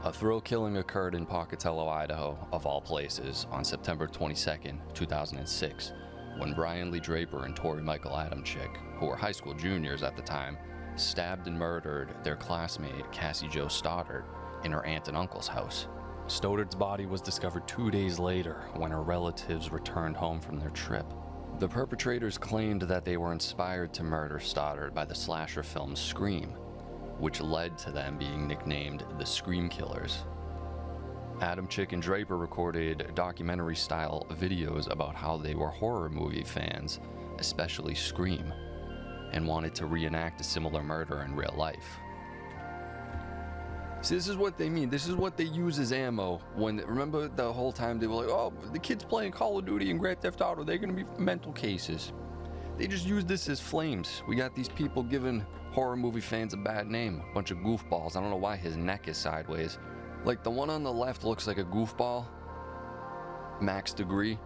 A thrill killing occurred in Pocatello, Idaho, of all places, on September 22nd, 2006, when Brian Lee Draper and Tori Michael Adamczyk, who were high school juniors at the time, stabbed and murdered their classmate Cassie Jo Stoddart in her aunt and uncle's house. Stoddart's body was discovered 2 days later when her relatives returned home from their trip. The perpetrators claimed that they were inspired to murder Stoddart by the slasher film Scream, which led to them being nicknamed the Scream Killers. Adamczyk and Draper recorded documentary-style videos about how they were horror movie fans, especially Scream, and wanted to reenact a similar murder in real life. See, this is what they mean. This is what they use as ammo. Remember the whole time they were like, oh, the kids playing Call of Duty and Grand Theft Auto, they're going to be mental cases. They just use this as flames. We got these people giving horror movie fans a bad name. A bunch of goofballs. I don't know why his neck is sideways. Like, the one on the left looks like a goofball. Max Degree.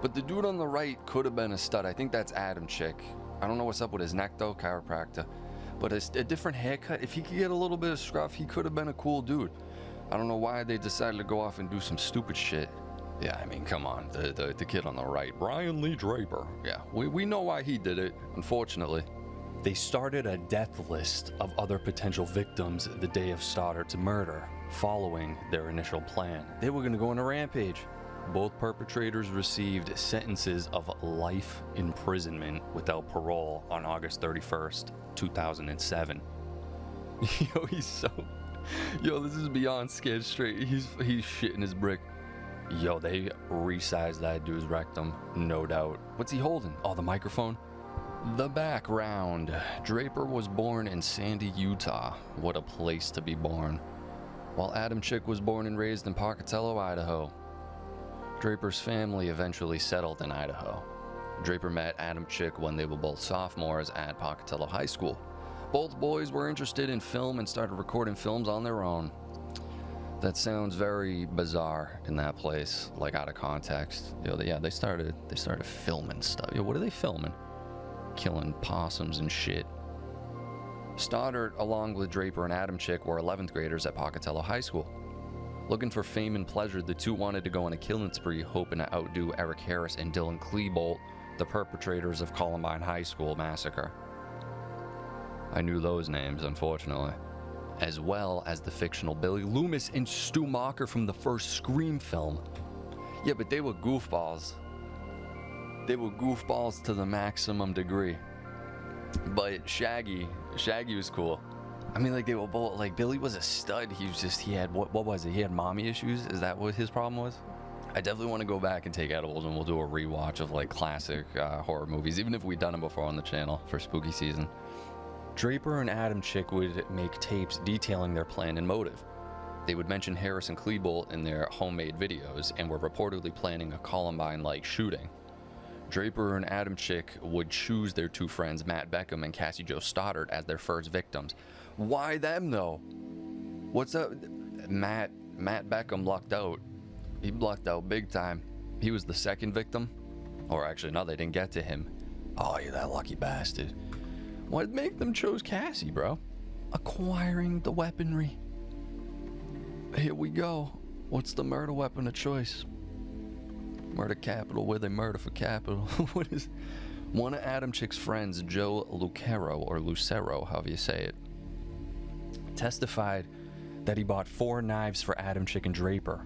But the dude on the right could have been a stud. I think that's Adamczyk. I don't know what's up with his neck, though. Chiropractor. But a different haircut. If he could get a little bit of scruff, he could have been a cool dude. I don't know why they decided to go off and do some stupid shit. Yeah, I mean, come on. The kid on the right. Brian Lee Draper. Yeah, we know why he did it, unfortunately. They started a death list of other potential victims the day of Stoddart's murder, following their initial plan. They were going to go on a rampage. Both perpetrators received sentences of life imprisonment without parole on August 31st, 2007. Yo, this is beyond scared straight. He's shitting his brick. Yo, they resized that dude's rectum, no doubt. What's he holding? Oh, the microphone? The background. Draper was born in Sandy, Utah. What a place to be born. While Adamczyk was born and raised in Pocatello, Idaho. Draper's family eventually settled in Idaho. Draper met Adamczyk when they were both sophomores at Pocatello High School. Both boys were interested in film and started recording films on their own. That sounds very bizarre in that place, like out of context. They started filming stuff. What are they filming? Killing possums and shit. Stoddart, along with Draper and Adamczyk, were 11th graders at Pocatello High School. Looking for fame and pleasure, the two wanted to go on a killing spree, hoping to outdo Eric Harris and Dylan Klebold, the perpetrators of Columbine High School massacre. I knew those names, unfortunately. As well as the fictional Billy Loomis and Stu Macher from the first Scream film. Yeah, but they were goofballs. They were goofballs to the maximum degree. But Shaggy was cool. I mean, like, they were both, like, Billy was a stud. He had, what was it? He had mommy issues? Is that what his problem was? I definitely want to go back and take edibles and we'll do a rewatch of, like, classic horror movies, even if we've done them before on the channel for spooky season. Draper and Adamczyk would make tapes detailing their plan and motive. They would mention Harris and Klebold in their homemade videos and were reportedly planning a Columbine-like shooting. Draper and Adamczyk would choose their two friends, Matt Beckham and Cassie Jo Stoddart, as their first victims. Why them, though? What's up? Matt Beckham lucked out. He lucked out big time. He was the second victim. Or actually, no, they didn't get to him. Oh, you're that lucky bastard. What make them chose Cassie, bro? Acquiring the weaponry. Here we go. What's the murder weapon of choice? Murder capital, where they murder for capital. What is... One of Adamczyk's friends, Joe Lucero, however you say it, testified that he bought 4 knives for Adamczyk and Draper.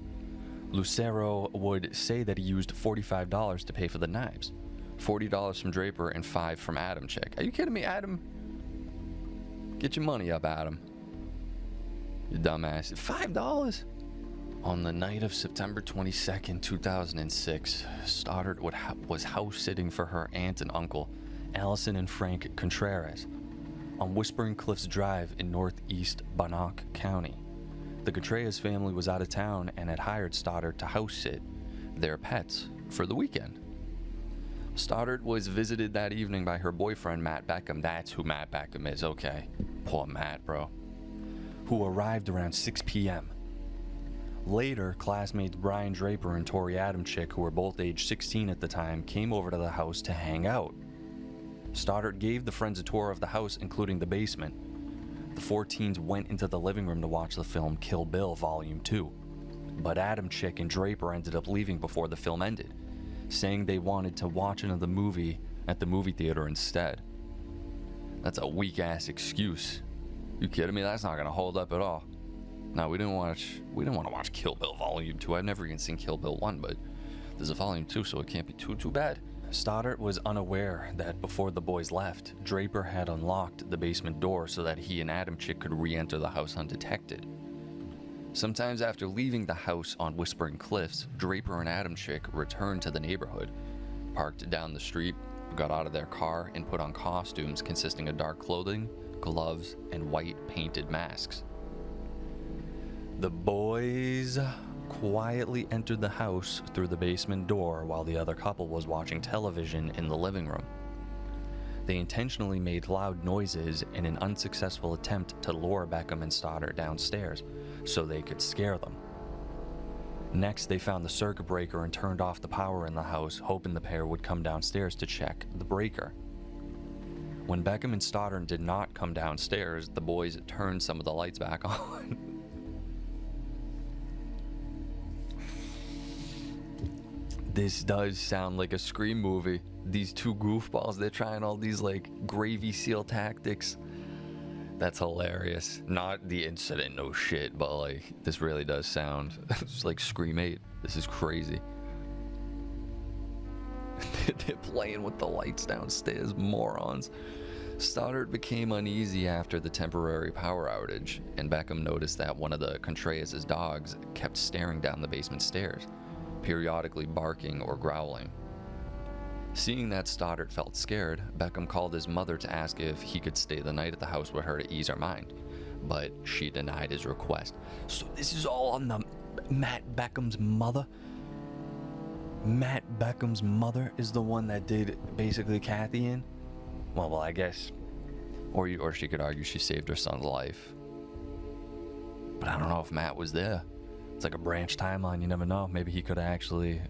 Lucero would say that he used $45 to pay for the knives. $40 from Draper and $5 from Adamczyk. Are you kidding me, Adam? Get your money up, Adam. You dumbass. $5? On the night of September 22nd, 2006, Stoddart was house-sitting for her aunt and uncle, Allison and Frank Contreras, on Whispering Cliffs Drive in northeast Bannock County. The Contreras family was out of town and had hired Stoddart to house-sit their pets for the weekend. Stoddart was visited that evening by her boyfriend, Matt Beckham. That's who Matt Beckham is, okay. Poor Matt, bro. Who arrived around 6 p.m. Later, classmates Brian Draper and Tori Adamczyk, who were both age 16 at the time, came over to the house to hang out. Stoddart gave the friends a tour of the house, including the basement. The 4 teens went into the living room to watch the film Kill Bill Volume 2. But Adam Chick and Draper ended up leaving before the film ended, saying they wanted to watch another movie at the movie theater instead. That's a weak-ass excuse. You kidding me? That's not gonna hold up at all. No, we didn't want to watch Kill Bill Volume 2. I've never even seen Kill Bill 1, but there's a Volume 2, so it can't be too bad. Stoddart was unaware that before the boys left, Draper had unlocked the basement door so that he and Adam Chick could re-enter the house undetected. Sometimes after leaving the house on Whispering Cliffs, Draper and Adam Chick returned to the neighborhood, parked down the street, got out of their car, and put on costumes consisting of dark clothing, gloves, and white painted masks. The boys quietly entered the house through the basement door while the other couple was watching television in the living room. They intentionally made loud noises in an unsuccessful attempt to lure Beckham and Stoddart downstairs so they could scare them. Next, they found the circuit breaker and turned off the power in the house, hoping the pair would come downstairs to check the breaker. When Beckham and Stoddart did not come downstairs, the boys turned some of the lights back on. This does sound like a Scream movie. These two goofballs, they're trying all these like gravy seal tactics. That's hilarious. Not the incident, no shit, but like this really does sound it's like Scream 8. This is crazy. They're playing with the lights downstairs, morons. Stoddart became uneasy after the temporary power outage, and Beckham noticed that one of the Contreras' dogs kept staring down the basement stairs, periodically barking or growling. Seeing that Stoddart felt scared, Beckham called his mother to ask if he could stay the night at the house with her to ease her mind, but she denied his request. So this is all on the Matt Beckham's mother? Matt Beckham's mother is the one that did basically Kathy in? Well, I guess, or she could argue she saved her son's life. But I don't know if Matt was there. It's like a branch timeline, you never know. Maybe he could have actually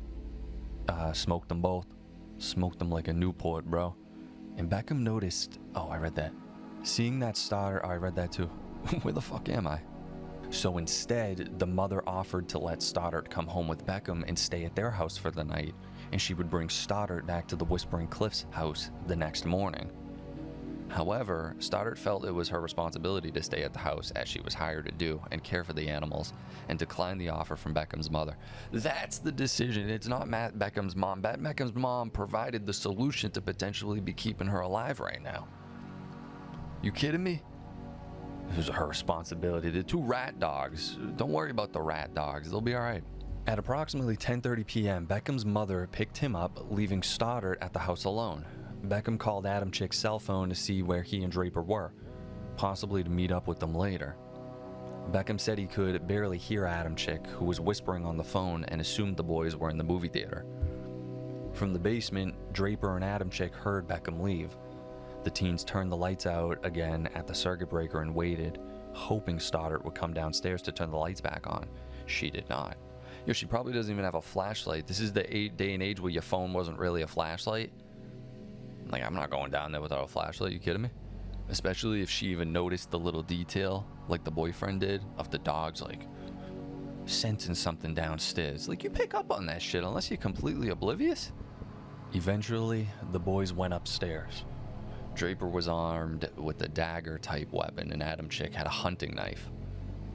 smoked them both. Smoked them like a Newport, bro. And Beckham noticed, oh, I read that. Seeing that Stoddart, oh, I read that too. Where the fuck am I? So instead, the mother offered to let Stoddart come home with Beckham and stay at their house for the night, and she would bring Stoddart back to the Whispering Cliffs house the next morning. However, Stoddart felt it was her responsibility to stay at the house as she was hired to do and care for the animals, and declined the offer from Beckham's mother. That's the decision. It's not Matt Beckham's mom. Matt Beckham's mom provided the solution to potentially be keeping her alive right now. You kidding me? It was her responsibility. The 2 rat dogs. Don't worry about the rat dogs. They'll be all right. At approximately 10:30 p.m., Beckham's mother picked him up, leaving Stoddart at the house alone. Beckham called Adam Chick's cell phone to see where he and Draper were, possibly to meet up with them later. Beckham said he could barely hear Adam Chick, who was whispering on the phone, and assumed the boys were in the movie theater. From the basement, Draper and Adam Chick heard Beckham leave. The teens turned the lights out again at the circuit breaker and waited, hoping Stoddart would come downstairs to turn the lights back on. She did not. Yo, she probably doesn't even have a flashlight. This is the day and age where your phone wasn't really a flashlight. Like, I'm not going down there without a flashlight. You kidding me? Especially if she even noticed the little detail, like the boyfriend did, of the dogs, like, sensing something downstairs. Like, you pick up on that shit unless you're completely oblivious. Eventually, the boys went upstairs. Draper was armed with a dagger-type weapon, and Adam Chick had a hunting knife.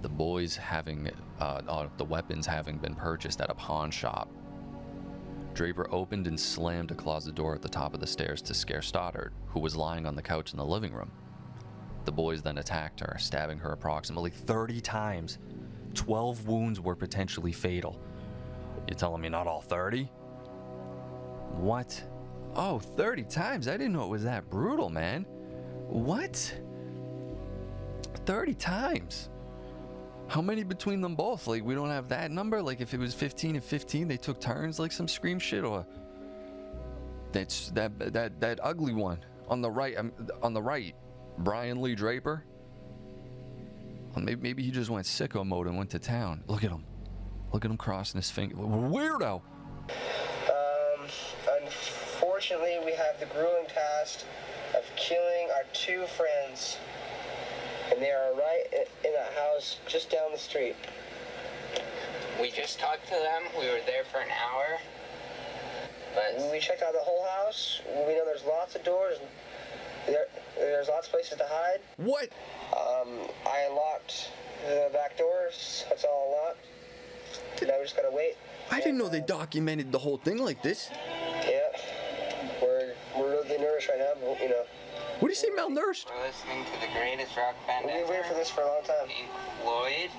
The boys the weapons having been purchased at a pawn shop. Draper opened and slammed a closet door at the top of the stairs to scare Stoddart, who was lying on the couch in the living room. The boys then attacked her, stabbing her approximately 30 times. 12 wounds were potentially fatal. You're telling me not all 30? What? Oh, 30 times? I didn't know it was that brutal, man. What? 30 times? How many between them both? Like, we don't have that number? Like, if it was 15 and 15, they took turns like some Scream shit? Or that's that ugly one on the right, Brian Lee Draper? Maybe he just went sicko mode and went to town. Look at him crossing his finger. Weirdo. Unfortunately, we have the grueling task of killing our 2 friends. And they are right in that house just down the street. We just talked to them. We were there for an hour. But We checked out the whole house. We know there's lots of doors. There's lots of places to hide. What? I unlocked the back doors. That's all unlocked. Now we just gotta wait. I didn't know they documented the whole thing like this. Yeah. We're really nervous right now, but, you know. What do you say, malnourished? we're listening to the greatest rock band We've been ever, waiting for this for a long time. Pink Floyd.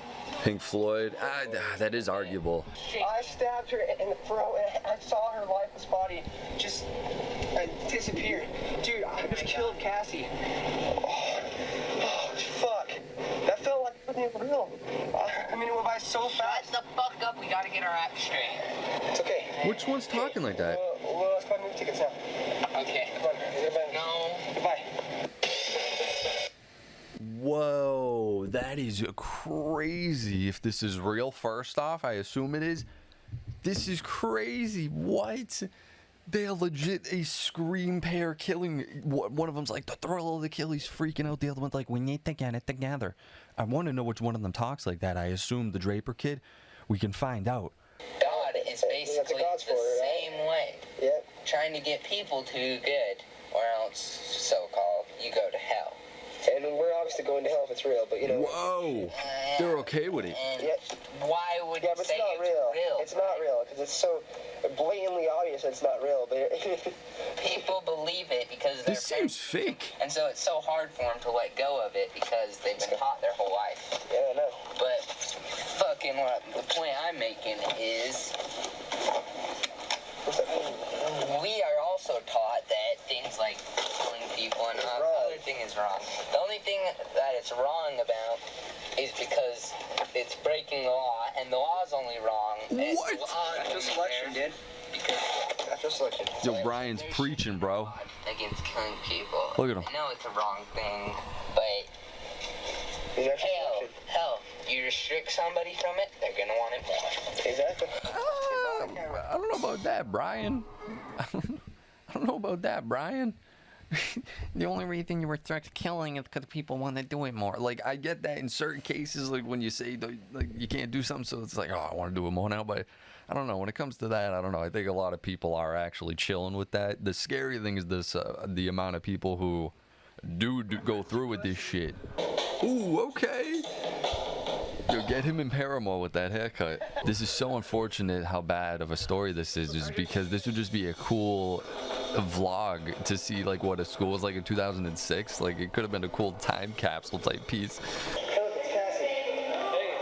Pink Floyd. That is arguable. I stabbed her in the throat and I saw her lifeless body just disappear. Dude, I just killed Cassie. Oh, fuck. That felt like it wasn't real. I mean, it went by so fast. Shut the fuck up. We gotta get our act straight. It's okay. Which one's talking like that? Well, let's buy movie tickets now. Okay. Come on. Goodbye. No. Goodbye. Whoa, that is crazy. If this is real, first off, I assume it is. This is crazy. What? They're legit a scream pair killing. One of them's like, the thrill of the kill. He's freaking out. The other one's like, we need to get it together. I want to know which one of them talks like that. I assume the Draper kid. We can find out. God is basically the same way. Yep. Trying to get people to do good, or else, so-called, you go to hell. And we're obviously going to hell if it's real, but you know. Whoa. They're okay with it. And Yep. why would Yeah, you but it's say not it's real. real? It's not real because it's so blatantly obvious that it's not real. But People believe it because they're This seems fake. and so it's so hard for them to let go of it because they've been taught their whole life. yeah, I know. But fucking what the point I'm making is we are also taught that things like killing people and other thing is wrong. The only thing that it's wrong about is because it's breaking the law, and the law is only wrong. What? Natural selection, dude. Because Natural selection. Yo, Brian's preaching, bro. against killing people. Look at him. I know it's a wrong thing, but It's natural selection. hell, you restrict somebody from it, they're gonna want it more. Exactly. I don't know about that, Brian. I don't know about that, Brian. The only reason you restrict killing is because people want to do it more. Like, I get that in certain cases, like when you say like you can't do something, so it's like, oh, I want to do it more now. But I don't know. When it comes to that, I don't know. I think a lot of people are actually chilling with that. The scary thing is this: the amount of people who do go through with this shit. Ooh, okay. Yo, get him in Paramore with that haircut. This is so unfortunate how bad of a story this is because this would just be a cool vlog to see like what a school was like in 2006. Like it could have been a cool time capsule type piece.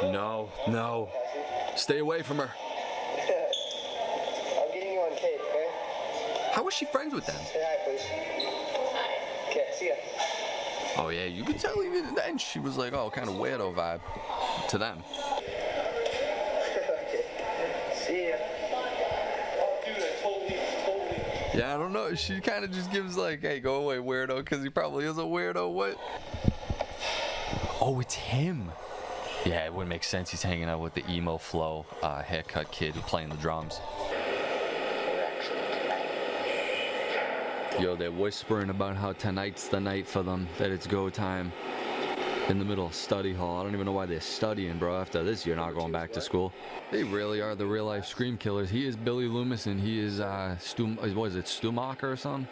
No, stay away from her. I'm getting you on tape, okay? How was she friends with them? Say hi, please. Okay, see ya. Oh yeah, you could tell even then she was like, oh, kind of weirdo vibe to them. Okay. See ya. Yeah, I don't know. She kind of just gives like, hey, go away, weirdo, because he probably is a weirdo. What? Oh, it's him. Yeah, it would make sense. He's hanging out with the emo flow haircut kid playing the drums. Yo, they're whispering about how tonight's the night for them, that it's go time. In the middle of study hall. I don't even know why they're studying, bro. After this, you're not going back to school. They really are the real life scream killers. He is Billy Loomis and he is what is it, Stumacher or something?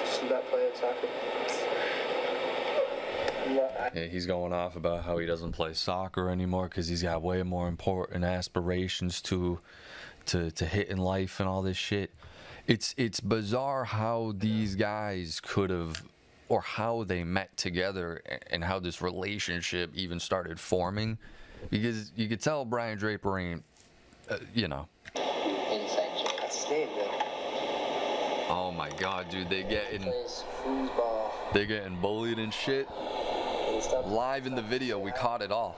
Just not playing soccer. Yeah, he's going off about how he doesn't play soccer anymore because he's got way more important aspirations to hit in life and all this shit. It's bizarre how these guys could have, or how they met together and how this relationship even started forming, because you could tell Brian Draper ain't, Inside joke. That's his name, though. Oh my god, dude, Plays foosball. they're getting bullied and shit. Live in the video, we caught it all.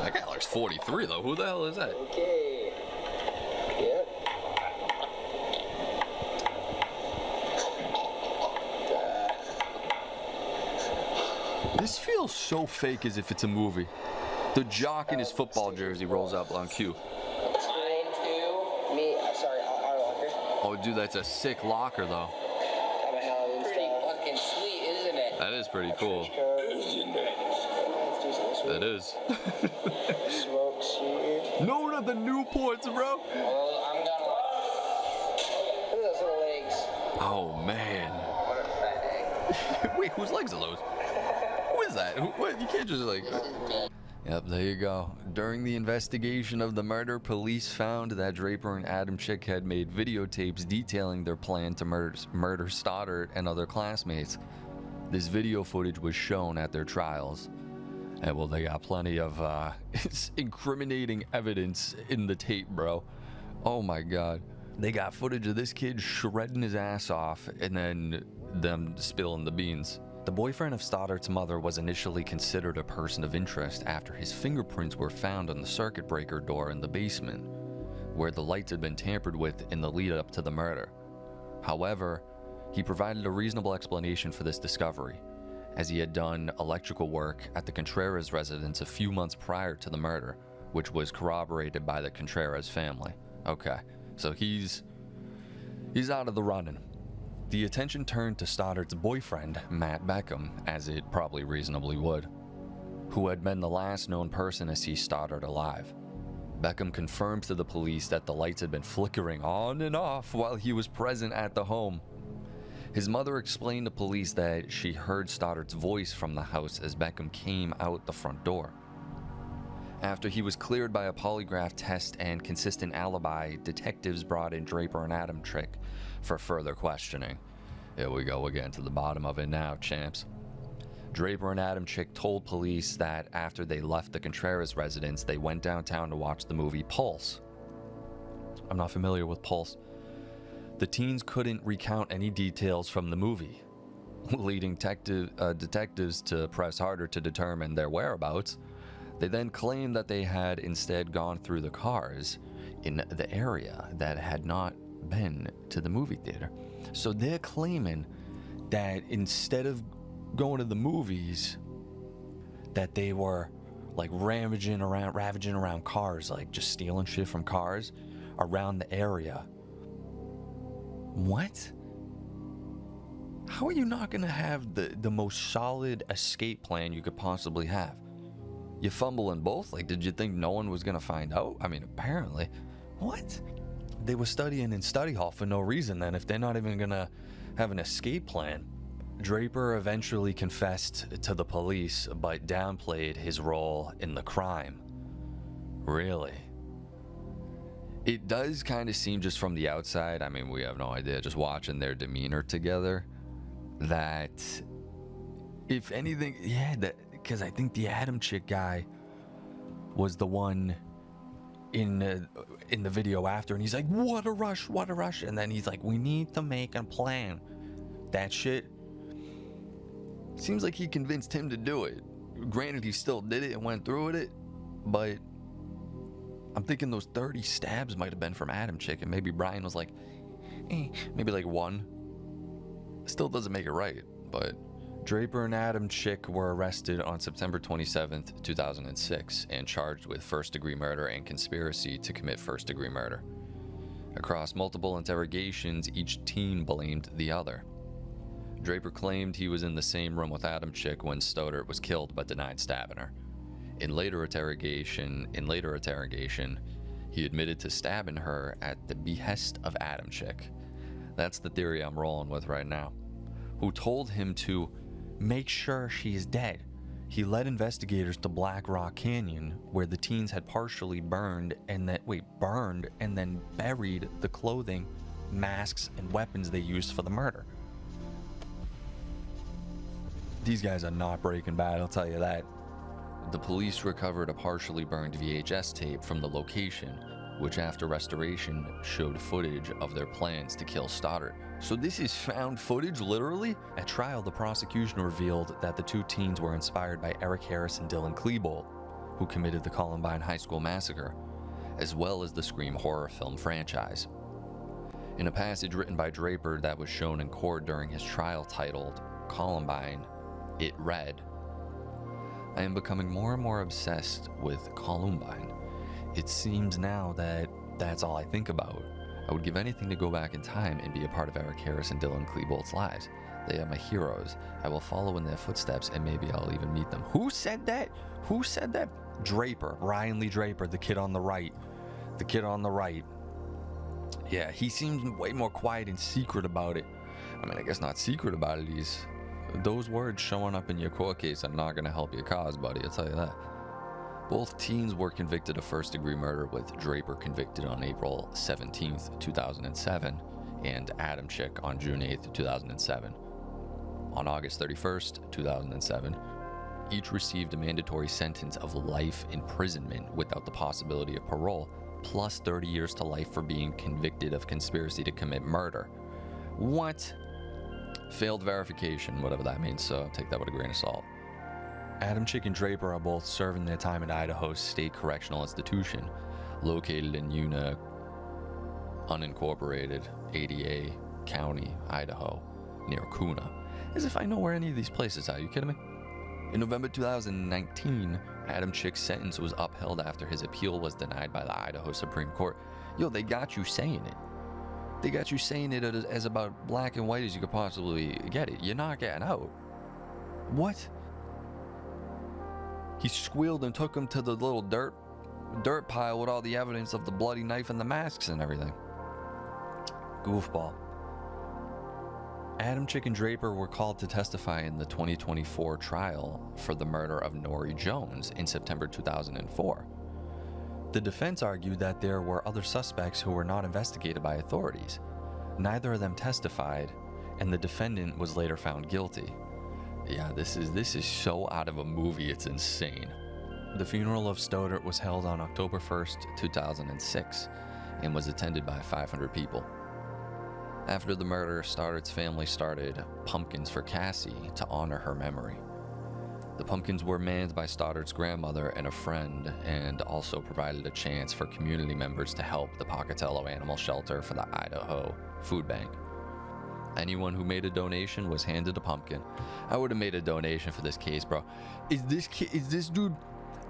That guy looks 43 though. Who the hell is that? Okay. Yep. This feels so fake as if it's a movie. The jock in his football jersey rolls up on cue. Me, sorry, our locker. Oh, dude, that's a sick locker, though. I'm a Halloween Pretty style. fucking sweet, isn't That is pretty cool. That is. Smokes here. No, not the Newports, bro. Well, I'm gonna. Look at those little legs. Oh, man. What a fag. Wait, whose legs are those? Who is that? What? You can't just like... Yep, there you go. During the investigation of the murder, police found that Draper and Adamczyk had made videotapes detailing their plan to murder Stoddart and other classmates. This video footage was shown at their trials. And well, they got plenty of incriminating evidence in the tape, bro. Oh my god. They got footage of this kid shredding his ass off and then them spilling the beans. The boyfriend of Stoddart's mother was initially considered a person of interest after his fingerprints were found on the circuit breaker door in the basement, where the lights had been tampered with in the lead up to the murder. However, he provided a reasonable explanation for this discovery, as he had done electrical work at the Contreras residence a few months prior to the murder, which was corroborated by the Contreras family. Okay, so he's out of the running. The attention turned to Stoddart's boyfriend, Matt Beckham, as it probably reasonably would, who had been the last known person to see Stoddart alive. Beckham confirmed to the police that the lights had been flickering on and off while he was present at the home. His mother explained to police that she heard Stoddart's voice from the house as Beckham came out the front door. After he was cleared by a polygraph test and consistent alibi, detectives brought in Draper and Adamczyk for further questioning. Here we go, we're getting to the bottom of it now, champs. Draper and Adamczyk told police that after they left the Contreras residence, they went downtown to watch the movie Pulse. I'm not familiar with Pulse. The teens couldn't recount any details from the movie, leading detectives to press harder to determine their whereabouts. They then claimed that they had instead gone through the cars in the area that had not been to the movie theater. So they're claiming that instead of going to the movies, that they were like ravaging around cars, like just stealing shit from cars around the area. What? How are you not gonna have the most solid escape plan you could possibly have? You fumbling both? Like, did you think no one was gonna find out? I mean, apparently. What? They were studying in study hall for no reason then, if they're not even gonna have an escape plan. Draper eventually confessed to the police, but downplayed his role in the crime. Really? It does kind of seem, just from the outside, I mean, we have no idea, just watching their demeanor together, that if anything, yeah, that, because I think the Adamczyk guy was the one in the video after, and he's like, what a rush, and then he's like, we need to make a plan. That shit seems like he convinced him to do it. Granted, he still did it and went through with it, but I'm thinking those 30 stabs might have been from Adamczyk, and maybe Brian was like, maybe like one. Still doesn't make it right, but Draper and Adamczyk were arrested on September 27th, 2006, and charged with first-degree murder and conspiracy to commit first-degree murder. Across multiple interrogations, each teen blamed the other. Draper claimed he was in the same room with Adamczyk when Stoddart was killed, but denied stabbing her. In later interrogation, he admitted to stabbing her at the behest of Adamczyk. That's the theory I'm rolling with right now. Who told him to make sure she is dead. He led investigators to Black Rock Canyon, where the teens had partially burned and then buried the clothing, masks, and weapons they used for the murder. These guys are not Breaking Bad, I'll tell you that. The police recovered a partially burned VHS tape from the location, which after restoration showed footage of their plans to kill Stoddart. So this is found footage, literally? At trial, the prosecution revealed that the two teens were inspired by Eric Harris and Dylan Klebold, who committed the Columbine High School massacre, as well as the Scream horror film franchise. In a passage written by Draper that was shown in court during his trial titled Columbine, it read, "I am becoming more and more obsessed with Columbine. It seems now that that's all I think about. I would give anything to go back in time and be a part of Eric Harris and Dylan Klebold's lives. They are my heroes. I will follow in their footsteps, and maybe I'll even meet them. Who said that? Who said that? Draper. Ryan Lee Draper, the kid on the right. The kid on the right. Yeah, he seems way more quiet and secret about it. I mean, I guess not secret about it. Those words showing up in your court case are not going to help your cause, buddy. I'll tell you that. Both teens were convicted of first-degree murder, with Draper convicted on April 17th, 2007, and Adamczyk on June 8th, 2007. On August 31st, 2007, each received a mandatory sentence of life imprisonment without the possibility of parole, plus 30 years to life for being convicted of conspiracy to commit murder. What? Failed verification, whatever that means, so take that with a grain of salt. Adamczyk and Draper are both serving their time at Idaho's State Correctional Institution, located in Una, unincorporated ADA County, Idaho, near Kuna. As if I know where any of these places are. You kidding me? In November 2019, Adamczyk's sentence was upheld after his appeal was denied by the Idaho Supreme Court. Yo, they got you saying it. They got you saying it as about black and white as you could possibly get it. You're not getting out. What? He squealed and took him to the little dirt pile with all the evidence of the bloody knife and the masks and everything. Goofball. Adamczyk and Draper were called to testify in the 2024 trial for the murder of Norrie Jones in September 2004. The defense argued that there were other suspects who were not investigated by authorities. Neither of them testified, and the defendant was later found guilty. Yeah, this is so out of a movie, it's insane. The funeral of Stoddart was held on October 1st, 2006, and was attended by 500 people. After the murder, Stoddart's family started pumpkins for Cassie to honor her memory. The pumpkins were manned by Stoddart's grandmother and a friend, and also provided a chance for community members to help the Pocatello Animal Shelter for the Idaho Food Bank. Anyone who made a donation was handed a pumpkin. I would have made a donation for this case, bro. Is this dude...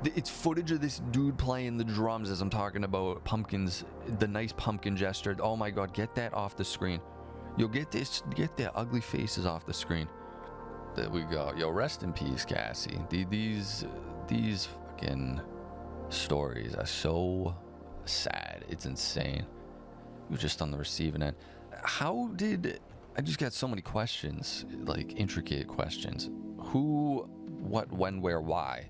It's footage of this dude playing the drums as I'm talking about pumpkins, the nice pumpkin gesture. Oh my god, get that off the screen. Yo, get their ugly faces off the screen. There we go. Yo, rest in peace, Cassie. These fucking stories are so sad. It's insane. You're just on the receiving end. How did... I just got so many questions, like intricate questions. Who, what, when, where, why?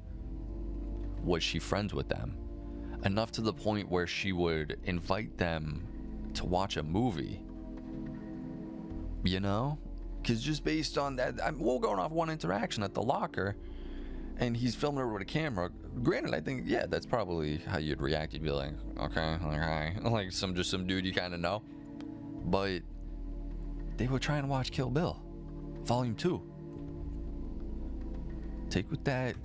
Was she friends with them? Enough to the point where she would invite them to watch a movie. You know? Because just based on that, we're going off one interaction at the locker, and he's filming her with a camera. Granted, I think, yeah, that's probably how you'd react. You'd be like, okay, like, hi. Like some dude you kind of know. But they were trying to watch Kill Bill, Volume 2. Take with that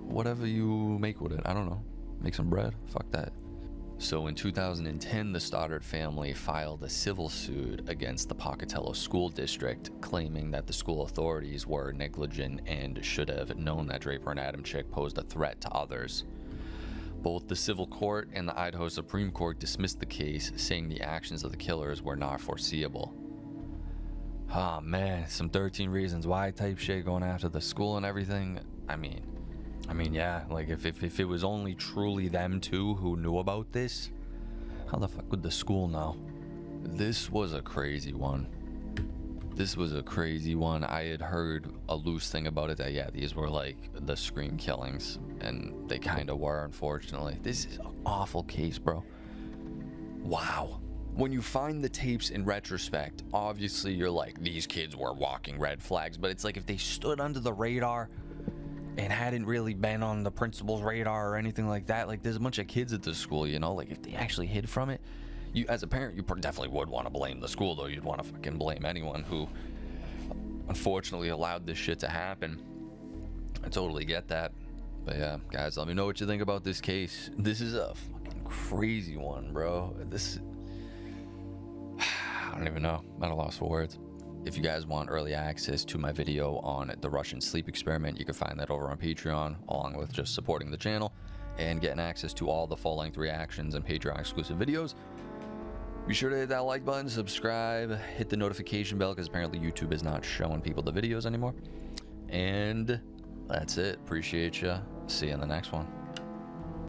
whatever you make with it. I don't know. Make some bread. Fuck that. So in 2010, the Stoddart family filed a civil suit against the Pocatello School District, claiming that the school authorities were negligent and should have known that Draper and Adamczyk posed a threat to others. Both the civil court and the Idaho Supreme Court dismissed the case, saying the actions of the killers were not foreseeable. Oh man, some 13 Reasons Why type shit going after the school and everything. I mean, yeah, like if it was only truly them two who knew about this, how the fuck would the school know? This was a crazy one. I had heard a loose thing about it that, yeah, these were like the scream killings, and they kind of were, unfortunately. This is an awful case, bro. Wow. When you find the tapes in retrospect, obviously you're like, these kids were walking red flags, but it's like if they stood under the radar and hadn't really been on the principal's radar or anything like that, like there's a bunch of kids at the school, you know, like if they actually hid from it, you as a parent, you definitely would want to blame the school, though. You'd want to fucking blame anyone who unfortunately allowed this shit to happen. I totally get that. But yeah, guys, let me know what you think about this case. This is a fucking crazy one, bro. I don't even know. I'm at a loss for words. If you guys want early access to my video on the Russian sleep experiment, you can find that over on Patreon, along with just supporting the channel and getting access to all the full-length reactions and Patreon exclusive videos. Be sure to hit that like button, subscribe, hit the notification bell, because apparently YouTube is not showing people the videos anymore. And that's it. Appreciate you. See you in the next one.